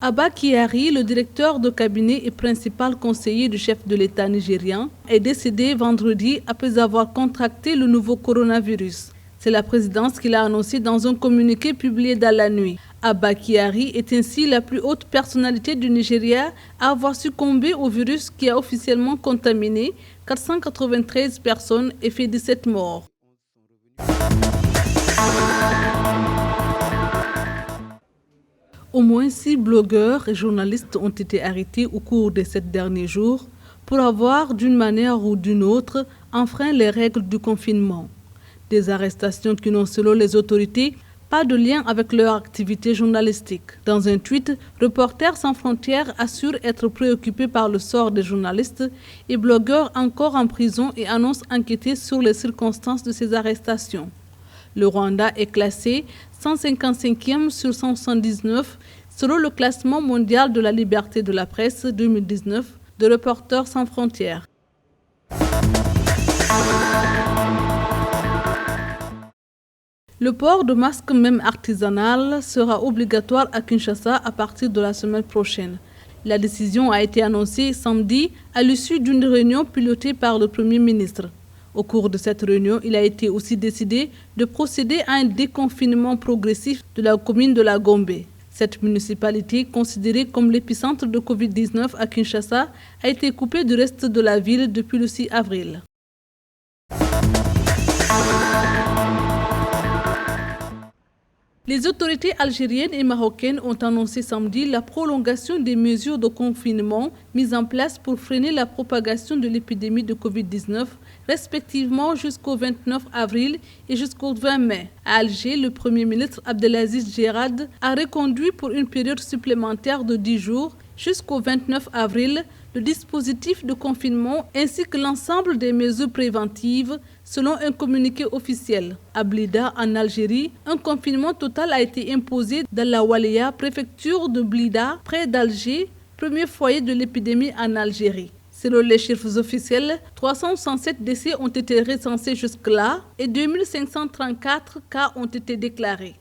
Abba Kyari, le directeur de cabinet et principal conseiller du chef de l'État nigérian, est décédé vendredi après avoir contracté le nouveau coronavirus. C'est la présidence qui l'a annoncé dans un communiqué publié dans la nuit. Abba Kyari est ainsi la plus haute personnalité du Nigeria à avoir succombé au virus qui a officiellement contaminé 493 personnes et fait 17 morts. Au moins 6 blogueurs et journalistes ont été arrêtés au cours de ces derniers jours pour avoir, d'une manière ou d'une autre, enfreint les règles du confinement. Des arrestations qui n'ont, selon les autorités, pas de lien avec leur activité journalistique. Dans un tweet, Reporters sans frontières assure être préoccupé par le sort des journalistes et blogueurs encore en prison et annonce inquiéter sur les circonstances de ces arrestations. Le Rwanda est classé 155e sur 179 selon le classement mondial de la liberté de la presse 2019 de Reporters sans frontières. Le port de masque, même artisanal, sera obligatoire à Kinshasa à partir de la semaine prochaine. La décision a été annoncée samedi à l'issue d'une réunion pilotée par le Premier ministre. Au cours de cette réunion, il a été aussi décidé de procéder à un déconfinement progressif de la commune de la Gombe. Cette municipalité, considérée comme l'épicentre de Covid-19 à Kinshasa, a été coupée du reste de la ville depuis le 6 avril. Les autorités algériennes et marocaines ont annoncé samedi la prolongation des mesures de confinement mises en place pour freiner la propagation de l'épidémie de Covid-19, respectivement jusqu'au 29 avril et jusqu'au 20 mai. À Alger, le Premier ministre Abdelaziz Djerad a reconduit pour une période supplémentaire de 10 jours jusqu'au 29 avril le dispositif de confinement ainsi que l'ensemble des mesures préventives selon un communiqué officiel. À Blida, en Algérie, un confinement total a été imposé dans la Oualiya, préfecture de Blida, près d'Alger, premier foyer de l'épidémie en Algérie. Selon les chiffres officiels, 367 décès ont été recensés jusque-là et 2534 cas ont été déclarés.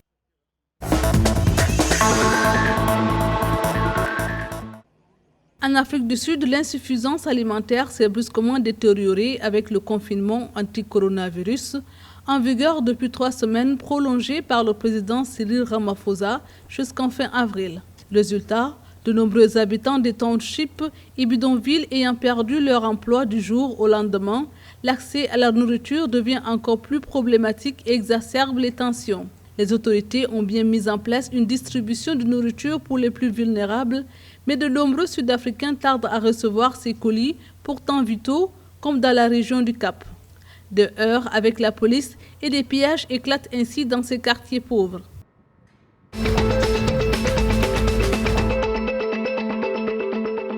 En Afrique du Sud, l'insuffisance alimentaire s'est brusquement détériorée avec le confinement anti-coronavirus en vigueur depuis 3 semaines, prolongé par le président Cyril Ramaphosa jusqu'en fin avril. Résultat, de nombreux habitants des townships et bidonvilles ayant perdu leur emploi du jour au lendemain, l'accès à la nourriture devient encore plus problématique et exacerbe les tensions. Les autorités ont bien mis en place une distribution de nourriture pour les plus vulnérables, mais de nombreux Sud-Africains tardent à recevoir ces colis, pourtant vitaux, comme dans la région du Cap. Des heurts avec la police et des pillages éclatent ainsi dans ces quartiers pauvres.